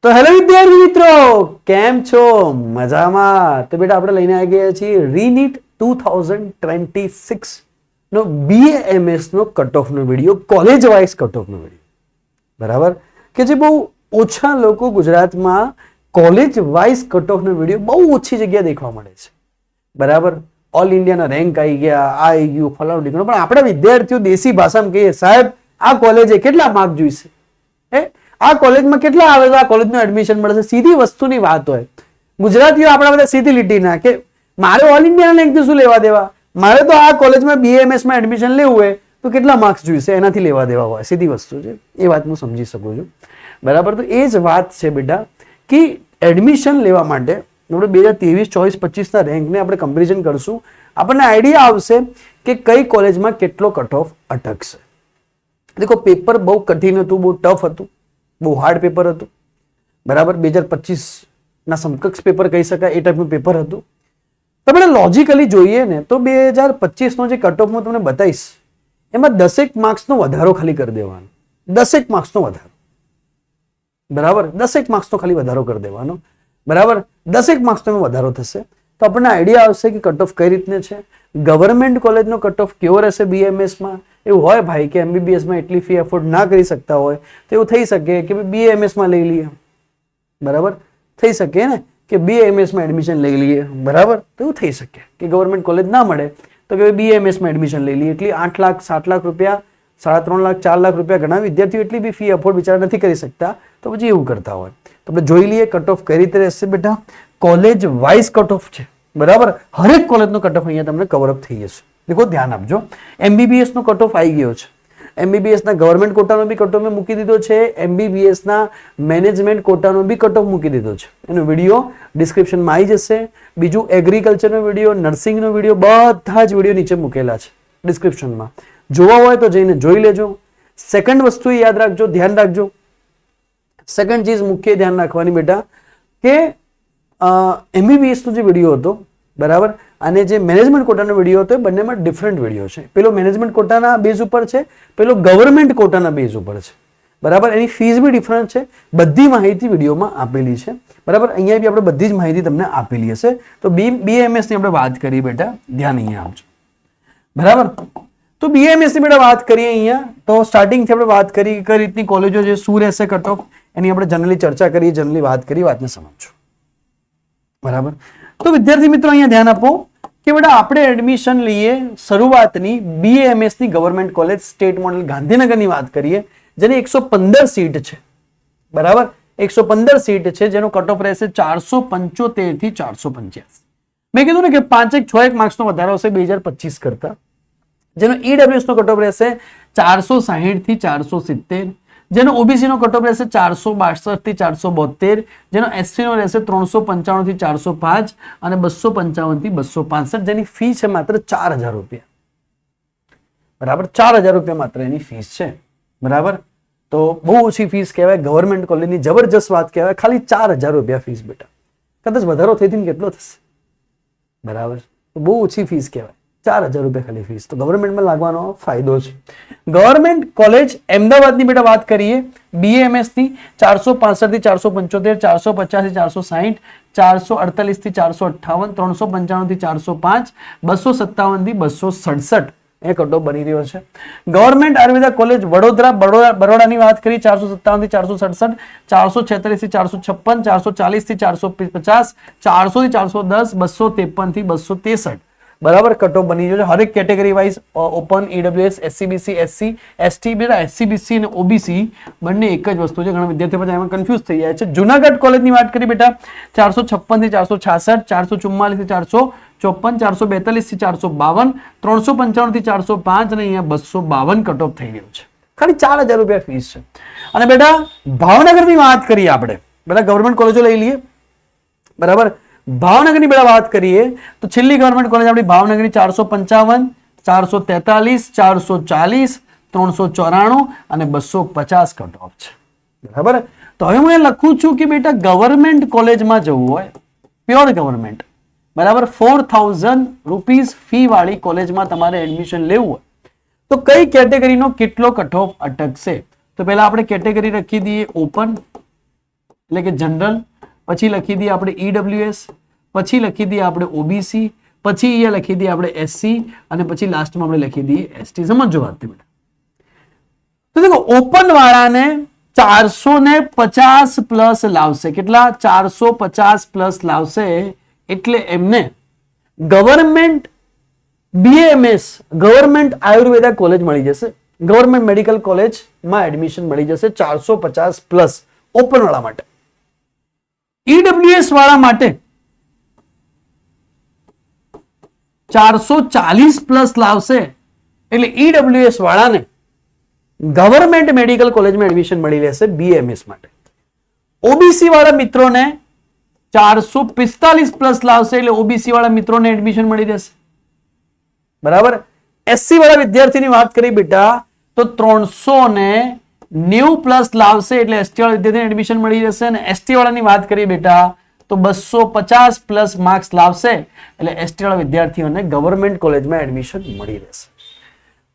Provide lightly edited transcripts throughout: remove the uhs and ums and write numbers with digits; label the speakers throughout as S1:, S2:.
S1: તો હેલો વિદ્યાર્થી મિત્રો, કેમ છો? મજામાં? તો બેટા આપણે લઈને આવી ગયા છીએ રીનીટ 2026 નો BAMS નો કટ ઓફ નો video, college wise cut off નો વિડીયો, બરાબર? કે જે બહુ ઓછા લોકો ગુજરાતમાં કોલેજ વાઇઝ કટ ઓફ નો વિડીયો બહુ ઓછી જગ્યાએ દેખવા મળે છે, બરાબર? ઓલ ઇન્ડિયાના રેન્ક આવી ગયા, આ આવી ગયું, ફલાણું ઢીકણું, પણ આપણા વિદ્યાર્થીઓ દેશી ભાષામાં કહીએ, સાહેબ આ કોલેજે કેટલા માર્ક જોઈશે, આ કોલેજમાં કેટલા આવે તો આ કોલેજનું એડમિશન મળશે. સીધી વસ્તુની વાત હોય. ગુજરાતીઓ આપણા બધા સીધી લીટીના કે મારે ઓલ ઇન્ડિયાના રેન્કથી શું લેવા દેવા, મારે તો આ કોલેજમાં BAMSમાં એડમિશન લેવું હોય તો કેટલા માર્ક્સ જોઈશે એનાથી લેવા દેવા હોય. સીધી વસ્તુ છે, એ વાત હું સમજી શકું છું, બરાબર? તો એ જ વાત છે બેટા કે એડમિશન લેવા માટે આપણે 2023, 24, 25ના રેન્કને આપણે કમ્પેરિઝન કરશું, આપણને આઈડિયા આવશે કે કઈ કોલેજમાં કેટલો કટ ઓફ અટકશે. દેખો, પેપર બહુ કઠિન હતું, બહુ ટફ હતું, બહુ હાર્ડ પેપર હતું, બરાબર? 2025ના સમકક્ષ પેપર કહી શકાય એ ટાઈપનું પેપર હતું. આપણે લોજિકલી જોઈએ ને તો 2025નો જે કટ ઓફ હું તમને બતાવીશ એમાં 10 માર્ક્સનો વધારો ખાલી કરી દેવાનો, 10 માર્ક્સનો વધારો, બરાબર? 10 માર્ક્સનો ખાલી વધારો કરી દેવાનો, બરાબર? 10 માર્ક્સનો વધારો થશે તો આપણને આઈડિયા આવશે કે કટ ઓફ કઈ રીતને છે. ગવર્મેન્ટ કોલેજનો કટ ઓફ કેવો રહેશે BAMSમાં. એવું હોય ભાઈ કે MBBSમાં એટલી ફી એફોર્ડ ના કરી શકતા હોય તો એવું થઈ શકે કે BAMSમાં લઈ લઈએ, બરાબર? થઈ શકે ને કે BAMSમાં એડમિશન લઈ લઈએ, બરાબર? તો એવું થઈ શકે કે ગવર્મેન્ટ કોલેજ ના મળે તો કે BAMSમાં એડમિશન લઈ લઈએ. એટલી 8 લાખ 7 લાખ રૂપિયા, 3.5 લાખ 4 લાખ રૂપિયા ઘણા વિદ્યાર્થીઓ એટલી બી ફી એફોર્ડ બિચારા નથી કરી શકતા, તો પછી એવું કરતા હોય. તો આપણે જોઈ લઈએ કટ ઓફ કઈ રીતે રહેશે બેટા. કોલેજ વાઇઝ કટ ઓફ છે, બરાબર? હરેક કોલેજનો કટ ઓફ અહીંયા તમને કવર અપ થઈ જશે. દેખો, ધ્યાન આપજો, MBBS નો કટ ઓફ આવી ગયો છે. MBBS ના ગવર્મેન્ટ કોટાનો બી કટ ઓફ મેં મૂકી દીધો છે, MBBS ના મેનેજમેન્ટ કોટાનો બી કટ ઓફ મૂકી દીધો છે. એનો વિડીયો ડિસ્ક્રિપ્શનમાં આવી જશે. બીજું એગ્રીકલ્ચરનો વિડીયો, નર્સિંગનો વિડીયો, બધા જ વિડીયો નીચે મૂકેલા છે ડિસ્ક્રિપ્શનમાં. જોવા હોય તો જઈને જોઈ લેજો. સેકન્ડ વસ્તુ યાદ રાખજો, ધ્યાન રાખજો, સેકન્ડ ચીજ મુખ્ય ધ્યાન રાખવાની બેટા કે MBBS નો જે વિડીયો હતો, બરાબર, અને જે મેનેજમેન્ટ કોટાનો વિડીયો હતો એ બંનેમાં ડિફરન્ટ વિડીયો છે. પેલો મેનેજમેન્ટ કોટાના બેઝ ઉપર છે, પેલો ગવર્મેન્ટ કોટાના બેઝ ઉપર છે, બરાબર? એની ફીસ બી ડિફરન્ટ છે. બધી માહિતી વિડીયોમાં આપેલી છે, બરાબર? અહીંયા બી આપણે બધી જ માહિતી તમને આપેલી હશે. તો BAMS ની આપણે વાત કરીએ બેટા, ધ્યાન અહીંયા આપજો, બરાબર? તો BAMS ની બેટા વાત કરીએ અહીંયા તો સ્ટાર્ટિંગથી આપણે વાત કરી કઈ રીતની કોલેજો છે, શું રહેશે કટ ઓફ, એની આપણે જનરલી ચર્ચા કરીએ, જનરલી વાત કરી, વાતને સમજો, બરાબર? તો વિદ્યાર્થી મિત્રો અહીંયા ધ્યાન આપો કે બેટા આપણે એડમિશન લઈએ શરૂઆતની BAMS ની ગવર્મેન્ટ કોલેજ સ્ટેટ મોડેલ ગાંધીનગરની વાત કરીએ, જેની 115 સીટ છે, બરાબર? 115 સીટ છે, જેનો કટ ઓફ રહેશે 475 થી 485. મેં કીધું ને કે 5-6 માર્ક્સનો વધારો હશે 2025 કરતા. જેનો EWS નો કટ ઓફ રહેશે 460 થી 470, જેનો OBC નો કટ ઓફ રહેશે 462 થી 472, જેનો SC નો રહેશે 395 થી 405 અને 255 થી 265, જેની ફી છે માત્ર 4000 રૂપિયા, બરાબર? 4000 રૂપિયા માત્ર એની ફીસ છે, બરાબર? તો બહુ ઓછી ફીસ કહેવાય, ગવર્મેન્ટ કોલેજની જબરજસ્ત વાત કહેવાય. ખાલી 4000 રૂપિયા ફીસ બેટા, કદાચ વધારો થઈ ને કેટલો થશે, બરાબર? તો બહુ ઓછી ફીસ કહેવાય, 4000 રૂપિયા ખાલી ફીસ. તો ગવર્મેન્ટમાં લાગવાનો ફાયદો છે. ગવર્મેન્ટ કોલેજ અમદાવાદની બેટા વાત કરીએ BAMS ની 465 થી 475, 450 થી 460, 448 થી 458, 395 થી 405, 257 થી 267 એ કટ ઓફ બની રહ્યો છે. ગવર્મેન્ટ આયુર્વેદા કોલેજ બરોડાની વાત કરી 457 થી 467, 446 થી 456, 440 થી 450, 400 થી 410, 253 થી 263, બરાબર? કટ ઓફ બની ગયો છે. હરેક category wise open, EWS, SCBC, SC, ST, બેટા SCBC અને OBC બંને એક જ વસ્તુ છે. ઘણા વિદ્યાર્થીઓ પછી એમાં કન્ફ્યુઝ થઈ જાય છે. જુનાગઢ કોલેજની વાત કરી બેટા 456 થી 466, 444 થી 454, 442 થી 452, 355 થી 405 અને અહીંયા 252 કટ ઓફ થઈ ગયો છે. ખાલી 4000 રૂપિયા ફીસ છે. અને બેટા ભાવનગરની વાત કરીએ આપણે, બેટા ગવર્મેન્ટ કોલેજો લઈ લઈએ, બરાબર? ભાવનગરની બેટા વાત કરીએ તો છેલ્લી ગવર્મેન્ટ કોલેજ આપણી ભાવનગરની 455, 443, 440, 394 અને 250 કટ ઓફ છે, બરાબર? તો હવે હું એ લખું છું કે બેટા ગવર્મેન્ટ કોલેજમાં જવું હોય, પ્યોર ગવર્મેન્ટ, બરાબર, 4000 રૂપીઝ ફી વાળી કોલેજમાં તમારે એડમિશન લેવું હોય તો કઈ કેટેગરીનો કેટલો કટ ઓફ અટકશે? તો પહેલા આપણે કેટેગરી રાખી દઈએ ઓપન, એટલે કે જનરલ, પછી લખી દઈએ આપણે ઈડબ્લ્યુએસ, પછી લખી દઈએ આપણે ઓબીસી, પછી અહીંયા લખી દઈએ આપણે એસસી અને પછી લાસ્ટમાં આપણે લખી દઈએ એસટી. સમજો વાત બેટા. તો દેખો ઓપન વાળાને 450 પ્લસ લાવશે. કેટલા? 450 પ્લસ લાવશે એટલે એમને government BMS government Ayurveda college મળી જશે, ગવર્મેન્ટ મેડિકલ કોલેજમાં એડમિશન મળી જશે 450 પ્લસ ઓપન વાળા માટે. ઈડબ્લ્યુએસ વાળા માટે 440 પ્લસ લાવશે એટલે ઈડબ્લ્યુએસ વાળાને ગવર્મેન્ટ મેડિકલ કોલેજમાં એડમિશન મળી રહેશે બીએમએસ માટે. ઓબીસી વાળા મિત્રોને 445 પ્લસ લાવશે એટલે ઓબીસી વાળા મિત્રોને એડમિશન મળી રહેશે. બરાબર. એસસી વાળા વિદ્યાર્થીની વાત કરી બેટા તો 390 પ્લસ લાવશે એટલે એસટી વાળા વિદ્યાર્થીને એડમિશન મળી જશે. અને એસટી વાળાની વાત કરીએ બેટા તો 250 પ્લસ માર્ક્સ લાવશે એટલે એસટી વાળા વિદ્યાર્થીઓને ગવર્મેન્ટ કોલેજમાં એડમિશન મળી રહેશે.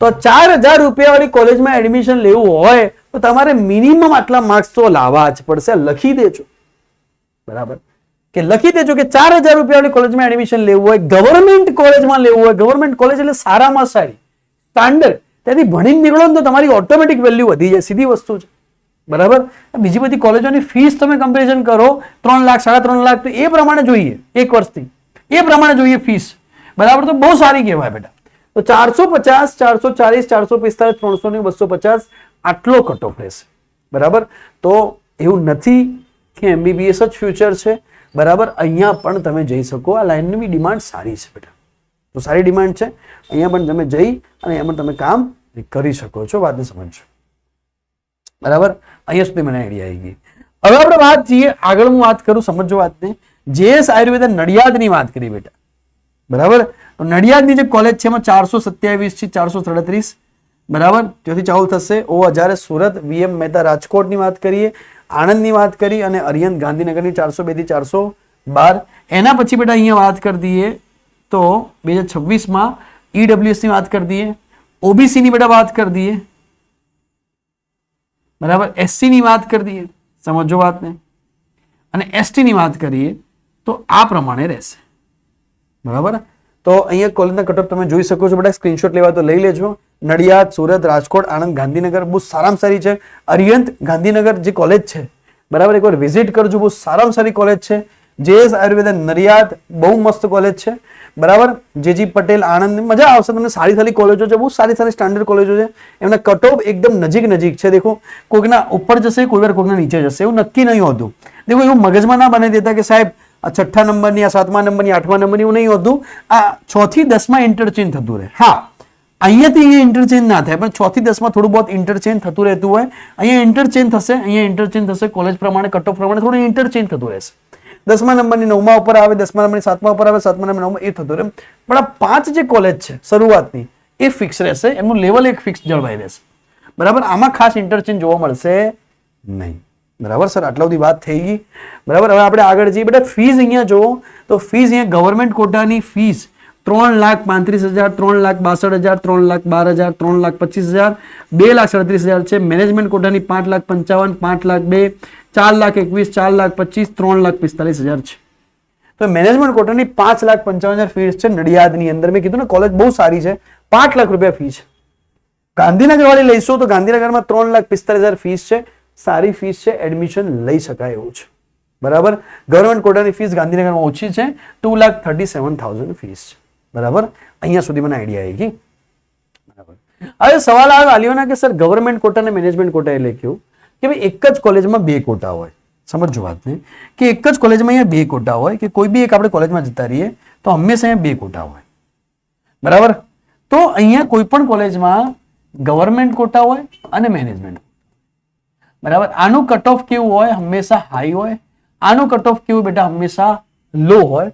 S1: તો 4000 રૂપિયા વાળી કોલેજમાં એડમિશન લેવું હોય તો તમારે મિનિમમ આટલા માર્ક્સ તો લાવવા જ પડશે. લખી દેજો. બરાબર કે લખી દેજો કે 4000 રૂપિયા વાળી કોલેજમાં એડમિશન લેવું હોય, ગવર્મેન્ટ કોલેજમાં લેવું હોય. ગવર્મેન્ટ કોલેજ એટલે સારામાં સારી સ્ટાન્ડર્ડ, ત્યાંથી ભણીને નીકળો ને તો તમારી ઓટોમેટિક વેલ્યુ વધી જાય. સીધી વસ્તુ છે. બરાબર. બીજી બધી કોલેજોની ફીસ તમે કમ્પેરિઝન કરો 3 લાખ 3.5 લાખ તો એ પ્રમાણે જોઈએ, એક વર્ષથી એ પ્રમાણે જોઈએ ફીસ. બરાબર. તો બહુ સારી કહેવાય બેટા. તો 450 440 445 300 250 આટલો કટ ઓફ રહેશે. બરાબર. તો એવું નથી કે એમબીબીએસ જ ફ્યુચર છે. બરાબર. અહીંયા પણ તમે જઈ શકો. આ લાઈનની બી ડિમાન્ડ સારી છે બેટા. તો સારી ડિમાન્ડ છે. અહીંયા પણ તમે જઈ અને એમાં તમે કામ કરી શકો છો. વાતને સમજજો. બરાબર. અહીંયા સુધી મને આઈડિયા આવી ગઈ. હવે આપણે વાત જઈએ આગળ. હું વાત કરું, સમજો વાતને. જેએસ આયુર્વેદ નડિયાદની વાત કરી બેટા. બરાબર. તો નડિયાદની જે કોલેજ છે એમાં 427 થી 437. બરાબર. ત્યાંથી ચાલુ થશે. ઓ હજારે સુરત, વીએમ મહેતા રાજકોટની વાત કરીએ, આણંદની વાત કરી અને અરિયંત ગાંધીનગરની 402 થી 412. એના પછી બેટા અહીંયા વાત કરી દઈએ તો 2026માં ઈડબ્લ્યુએસ ની વાત કરી દઈએ, ઓબીસી ની બેટા વાત કરી દઈએ. બરાબર. એસસી ની વાત કરી દઈએ, સમજો વાતને, અને એસટી ની વાત કરીએ તો આ પ્રમાણે રહેશે. બરાબર. તો અહીંયા કોલેજના કટઓફ તમે જોઈ શકો છો બેટા. સ્ક્રીનશોટ લેવા તો લઈ લેજો. નડિયાદ, સુરત, રાજકોટ, આણંદ, ગાંધીનગર બહુ સારામાં સારી છે. અરિયંત ગાંધીનગર જે કોલેજ છે, બરાબર, એકવાર વિઝિટ કરજો. બહુ સારામાં સારી કોલેજ છે. જેએસ આયુર્વેદ નડિયાદ બહુ મસ્ત કોલેજ છે. બરાબર. જેજી પટેલ આણંદ, મજા આવશે તમને. સારી સારી કોલેજો છે, બહુ સારી સારી સ્ટાન્ડર્ડ કોલેજો છે. એમના કટઓફ એકદમ નજીક છે. દેખો કોઈકના ઉપર જશે, કોઈ વાર કોઈકના નીચે જશે, એવું નક્કી નહીં હોતું. દેખો એવું મગજમાં ના બનાવી દેતા કે સાહેબ આ 6ઠ્ઠા નંબરની, આ 7મા નંબરની, 8મા નંબરની, એવું નહીં હોતું. આ 6 થી 10માં ઇન્ટરચેન્જ થતું રહે. હા, અહીંયાથી અહીંયા ઇન્ટરચેન્જ ના થાય, પણ 6 થી 10માં થોડું બહુ ઇન્ટરચેન્જ થતું રહેતું હોય. અહીંયા ઇન્ટરચેન્જ થશે, અહીંયા ઇન્ટરચેન્જ થશે. કોલેજ પ્રમાણે, કટઓફ પ્રમાણે થોડું ઇન્ટરચેન્જ થતું રહેશે. 10મા નંબરની 9મા ઉપર આવે, 10મા નંબરની 7મા ઉપર આવે, 7મા નંબરની 9મા, એ થતું રહે. પણ આ 5 જે કોલેજ છે શરૂઆતની એ ફિક્સ રહેશે. એમનું લેવલ એક ફિક્સ જળવાઈ રહેશે. બરાબર. આમાં ખાસ ઇન્ટરચેન્જ જોવા મળશે નહીં. બરાબર સર, આટલા બધી વાત થઈ ગઈ. બરાબર. હવે આપણે આગળ જઈએ બેટા. ફીસ અહીંયા જુઓ તો ફીસ અહીંયા ગવર્મેન્ટ કોટાની ફીસ 3,35,000, 3,62,000, 3,12,000, 3,25,000, 2,37,000 છે. મેનેજમેન્ટ કોટાની 5,55,000, 5,02,000, 4,21,000, 4,25,000, 3,45,000 છે. તો મેનેજમેન્ટ કોટાની 5,55,000 ફીસ છે નડિયાદની અંદર. મેં કીધું ને કોલેજ બહુ સારી છે. 5 લાખ રૂપિયા ફી છે. ગાંધીનગર વાળી લઈશું તો ગાંધીનગરમાં 3,45,000 ફીસ છે. સારી ફીસ છે, એડમિશન લઈ શકાય એવું છે. બરાબર. ગવર્મેન્ટ કોટાની ફીસ ગાંધીનગરમાં ઓછી છે, 2,37,000 ફીસ છે. બરાબર. અહીંયા સુધી મને આઈડિયા આવી ગઈ. બરાબર. હવે સવાલ આવે વાલીઓના કે સર ગવર્મેન્ટ કોટા અને મેનેજમેન્ટ કોટા એટલે કેવું કે ભાઈ એક જ કોલેજમાં 2 કોટા હોય. સમજો વાતને કે એક જ કોલેજમાં અહીંયા 2 કોટા હોય કે કોઈ બી એક આપણે કોલેજમાં જતા રહીએ તો હંમેશા અહીંયા 2 કોટા હોય. બરાબર. તો અહીંયા કોઈ પણ કોલેજમાં ગવર્મેન્ટ કોટા હોય અને મેનેજમેન્ટ. બરાબર. આનું કટ ઓફ કેવું હોય? હંમેશા હાઈ હોય. આનું કટ ઓફ કેવું બેટા? હંમેશા લો હોય.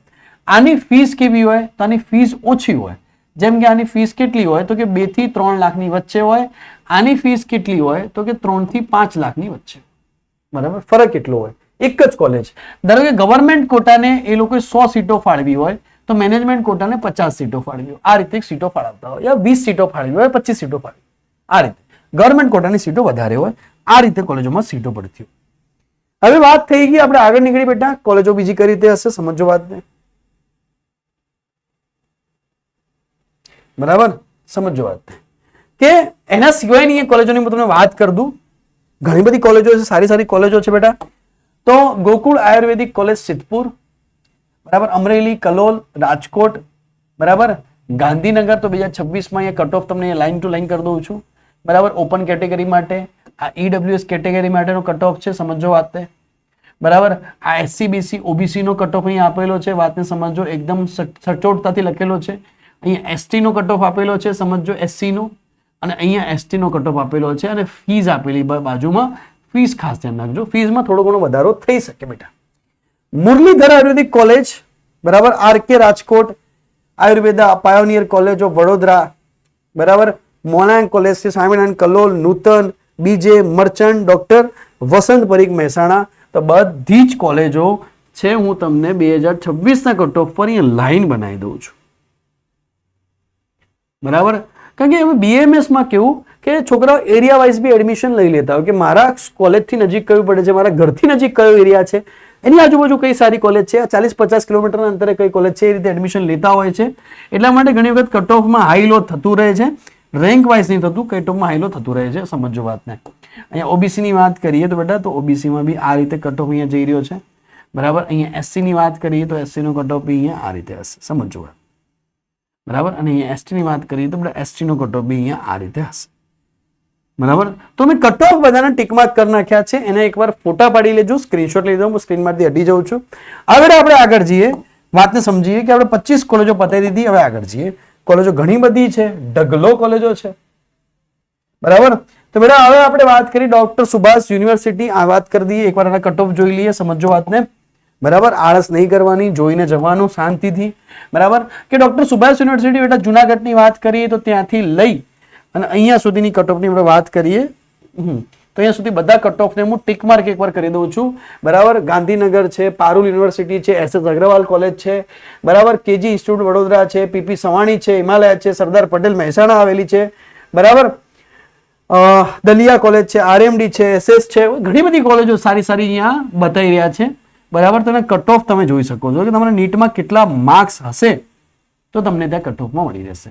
S1: આની ફીસ કેવી હોય? તો આની ફીસ ઓછી હોય. જેમ કે આની ફીસ કેટલી હોય તો કે 2 થી 3 લાખની વચ્ચે હોય. આની ફીસ કેટલી હોય તો કે 3 થી 5 લાખની વચ્ચે. બરાબર. ફરક કેટલો હોય? એક જ કોલેજ. ધારો કે ગવર્મેન્ટ કોટાને એ લોકોએ 100 સીટો ફાળવી હોય તો મેનેજમેન્ટ કોટાને 50 સીટો ફાળવી હોય. આ રીતે સીટો ફાળવતા હોય, યા 20 સીટો ફાળવી હોય, 25 સીટો ફાળવી. આ રીતે ગવર્મેન્ટ કોટાની સીટો વધારે હોય. આ રીતે કોલેજોમાં સીટો પડતી હોય. હવે વાત થઈ ગઈ, આપણે આગળ નીકળી બેટા, કોલેજો બીજી કઈ રીતે હશે સમજો વાતને, બરાબર, સમજો વાત કે એના સિવાયની કોલેજોની હું તમને વાત કરી દઉં. ઘણી બધી કોલેજો છે, સારી સારી કોલેજો છે બેટા. તો ગોકુળ આયુર્વેદિક કોલેજ સિદ્ધપુર, બરાબર, અમરેલી, કલોલ, રાજકોટ, બરાબર, ગાંધીનગર. તો 2026 માં કટ ઓફ તમને લાઈન ટુ લાઈન કરી દઉં છું, બરાબર. ઓપન કેટેગરી માટે આ ઈડબ્લ્યુએસ કેટેગરી માટેનો કટ ઓફ છે, સમજો વાતને, બરાબર. આ SC BC OBC no cut of અહીં આપેલો છે, વાતને સમજો, એકદમ સચોટતાથી લખેલો છે. અહીંયા એસટી નો કટ ઓફ આપેલો છે, સમજો, એસસી નો, અને અહીંયા એસટી નો કટ ઓફ આપેલો છે, અને ફીસ આપેલી બાજુમાં. ફીસ ખાસ ધ્યાન રાખજો, ફીસમાં થોડો ઘણો વધારો થઈ શકે બેટા. મુરલીધર આયુર્વેદિક કોલેજ, બરાબર, R K Rajkot, Ayurveda pioneer college of Vadodara, બરાબર, મોનાંગ કોલેજ છે, Swaminarayan Kalol, Nutan, B J Merchant, doctor Vasant Parikh Mehsana. તો બધી જ કોલેજો છે, હું તમને 2026 ના કટ ઓફ પર અહીંયા લાઈન બનાવી દઉં છું, બરાબર. કારણ કે હવે બીએમએસ માં કેવું કે છોકરાઓ એરિયા વાઇઝ બી એડમિશન લઈ લેતા હોય કે મારા કોલેજથી નજીક કયું પડે છે, મારા ઘરથી નજીક કયો એરિયા છે, એની આજુબાજુ કઈ સારી કોલેજ છે, 40-50 કિલોમીટરના અંતરે કઈ કોલેજ છે, એ રીતે એડમિશન લેતા હોય છે. એટલા માટે ઘણી વખત કટ ઓફમાં હાઈ લો થતું રહે છે, રેન્ક વાઇઝ નહીં થતું, કટ ઓફમાં હાઈ લો થતું રહે છે, સમજો વાતને. અહીંયા ઓબીસી ની વાત કરીએ તો બેટા, તો ઓબીસી માં બી આ રીતે કટ ઓફ અહીંયા જઈ રહ્યો છે, બરાબર. અહીંયા એસસી ની વાત કરીએ તો એસસી નો કટ ઓફ બી અહીંયા આ રીતે હશે, સમજો વાત, બરાબર. અને અહીંયા એસટી ની વાત કરીએ તો બેટા એસટી નો કટ ઓફ બી અહીંયા આ રીતે હશે, બરાબર. તો મેં કટ ઓફ બધાના ટીક માર્ક કરી નાખ્યા છે, એને એકવાર ફોટા પાડી લેજો, સ્ક્રીનશોટ લઈ દઉં, હું સ્ક્રીનમાંથી હટી જાઉં છું. હવે આપણે આગળ જઈએ, વાતને સમજીએ કે આપણે 25 કોલેજો પતાવી દીધી. હવે આગળ જઈએ, કોલેજો ઘણી બધી છે, ઢગલો કોલેજો છે, બરાબર. તો બેટા હવે આપણે વાત કરી ડોક્ટર સુભાષ યુનિવર્સિટી, આ વાત કરી દઈએ, એકવાર આના કટ ઓફ જોઈ લઈએ, સમજો વાતને, બરાબર. આળસ નહીં કરવાની, જોઈને જવાનું શાંતિથી, બરાબર. કે ડોક્ટર સુભાષ યુનિવર્સિટી બેટા જુનાગઢની વાત કરીએ તો ત્યાંથી લઈ અને અહીંયા સુધીની કટ ઓફની આપણે વાત કરીએ તો અહીંયા સુધી બધા કટ ઓફને હું ટીક માર્ક એકવાર કરી દઉં છું, બરાબર. ગાંધીનગર છે, પારુલ યુનિવર્સિટી છે, એસએસ અગ્રવાલ કોલેજ છે, બરાબર, કેજી ઇન્સ્ટિટ્યૂટ વડોદરા છે, પીપી સવાણી છે, હિમાલય છે, સરદાર પટેલ મહેસાણા આવેલી છે, બરાબર, દલિયા કોલેજ છે, આરએમડી છે, એસએસ છે, ઘણી બધી કોલેજો સારી સારી અહીંયા બતાવી રહ્યા છે, બરાબર. તમે કટ ઓફ તમે જોઈ શકો છો કે તમારા નીટમાં કેટલા માર્ક્સ હશે તો તમને ત્યાં કટ ઓફમાં મળી રહેશે.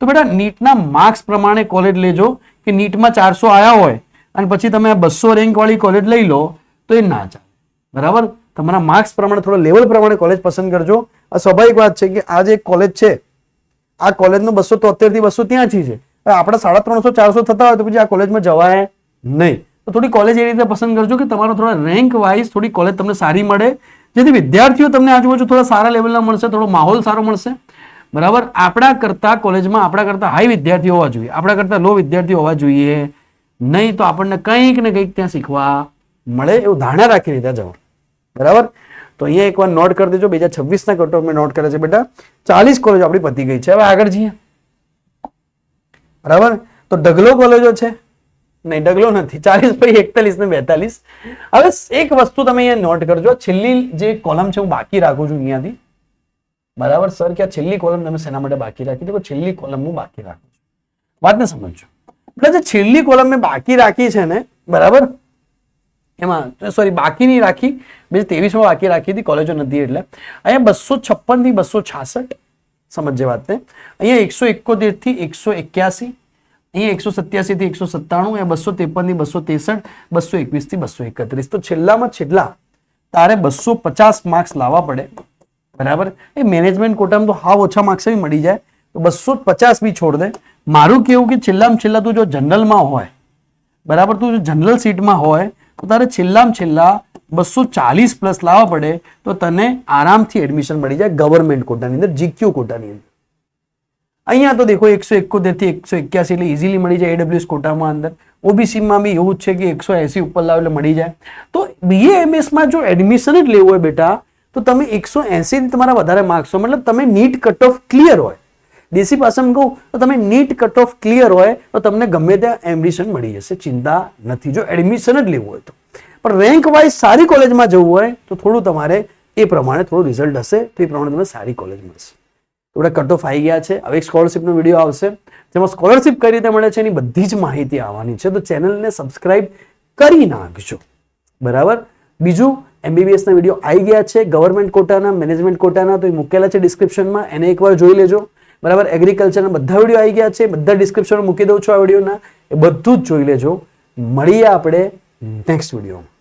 S1: તો બેટા નીટના માર્ક્સ પ્રમાણે કોલેજ લેજો કે નીટમાં 400 આવ્યા હોય અને પછી તમે 200 રેન્ક વાળી કોલેજ લઈ લો તો એ ના ચાલે, બરાબર. તમારા માર્ક્સ પ્રમાણે થોડો લેવલ પ્રમાણે કોલેજ પસંદ કરજો. આ સ્વાભાવિક વાત છે કે આ જે કોલેજ છે આ કોલેજનો 273 થી 200 ત્યાંથી છે, આપણા 350-400 થતા હોય તો પછી આ કોલેજમાં જવાય નહીં. તો થોડી કોલેજ એ રીતે પસંદ કરજો કે તમારો થોડા રેન્ક વાઇઝ થોડી કોલેજ તમને સારી મળે, જેથી વિદ્યાર્થીઓ તમને આજુબાજુ થોડા સારા લેવલના મળશે, થોડો માહોલ સારો મળશે, બરાબર. આપણા કરતા કોલેજમાં આપણા કરતા હાઈ વિદ્યાર્થીઓ હોવા જોઈએ, આપણા કરતા લો વિદ્યાર્થીઓ હોવા જોઈએ નહીં, તો આપણને કંઈક ને કંઈક ત્યાં શીખવા મળે એવું ધારણા રાખીને ત્યાં જવાનું, બરાબર. તો અહીંયા એકવાર નોટ કરી દેજો, 2026 ના કટ ઓફ મેં નોટ કરે છે બેટા. 40 કોલેજો આપણી પતી ગઈ છે. હવે આગળ જઈએ, બરાબર. તો ઢગલો કોલેજો છે, નહીં ઢગલો નથી, 40 પછી 41 ને 42. હવે એક વસ્તુ તમે અહીંયા નોટ કરજો, છેલ્લી જે કોલમ છે હું બાકી રાખું છું અહીંયાથી, બરાબર. સર કે આ છેલ્લી કોલમ તમે શેના માટે બાકી રાખી? તો છેલ્લી કોલમ હું બાકી રાખું છું, વાતને સમજો. એટલે જે છેલ્લી કોલમ મેં બાકી રાખી છે ને, બરાબર, એમાં સોરી બાકી નહીં રાખી, 2023 બાકી રાખી હતી, કોલેજો નથી એટલે. અહીંયા 256 થી 266, સમજે વાતને. અહીંયા 171 થી 181, અહીંયા 187 થી 197, અહીંયા 253 થી 263, 221 થી 231. તો છેલ્લામાં છેલ્લા તારે 250 માર્ક્સ લાવવા પડે, બરાબર. એ મેનેજમેન્ટ કોટામાં તો હાવ ઓછા માર્ક્સ બી મળી જાય, તો 250 બી છોડ દે. મારું કેવું કે છેલ્લામાં છેલ્લા તું જો જનરલમાં હોય, બરાબર, તું જો જનરલ સીટમાં હોય તો તારે છેલ્લામાં છેલ્લા 240 પ્લસ લાવવા પડે તો તને આરામથી એડમિશન મળી જાય ગવર્મેન્ટ કોટાની અંદર, જીક્યુ કોટાની અંદર. અહીંયા તો દેખો 171 થી 181 એટલે ઇઝીલી મળી જાય એડબ્લ્યુએસ કોટામાં અંદર. ઓબીસીમાં બી એવું જ છે કે 180 ઉપર લાવ એટલે મળી જાય. તો બીએએમએસ માં જો એડમિશન જ લેવું હોય બેટા તો તમે 180 થી તમારા વધારે માર્ક્સ હોય, મતલબ તમે નીટ કટ ઓફ ક્લિયર હોય, દેશી ભાષામાં કહું તો તમે નીટ કટ ઓફ ક્લિયર હોય તો તમને ગમે ત્યાં એડમિશન મળી જશે, ચિંતા નથી, જો એડમિશન જ લેવું હોય તો. પણ રેન્ક વાઇઝ સારી કોલેજમાં જવું હોય તો થોડું તમારે એ પ્રમાણે થોડું રિઝલ્ટ હશે તો એ પ્રમાણે તમને સારી કોલેજ મળશે. થોડા કટ ઓફ આવી ગયા છે. હવે એક સ્કોલરશિપનો વિડીયો આવશે જેમાં સ્કોલરશિપ કઈ રીતે મળે છે એની બધી જ માહિતી આવવાની છે, તો ચેનલને સબસ્ક્રાઇબ કરી નાખજો, બરાબર. બીજું MBBSના વિડીયો આવી ગયા છે ગવર્મેન્ટ કોટાના, મેનેજમેન્ટ કોટાના, તો એ મૂકેલા છે ડિસ્ક્રિપ્શનમાં, એને એકવાર જોઈ લેજો. બરાબર, એગ્રીકલ્ચરના બધા વિડીયો આવી ગયા છે, બધા ડિસ્ક્રિપ્શનમાં મૂકી દઉં છું આ વિડીયોના, એ બધું જ જોઈ લેજો. મળીએ આપણે નેક્સ્ટ વિડીયોમાં.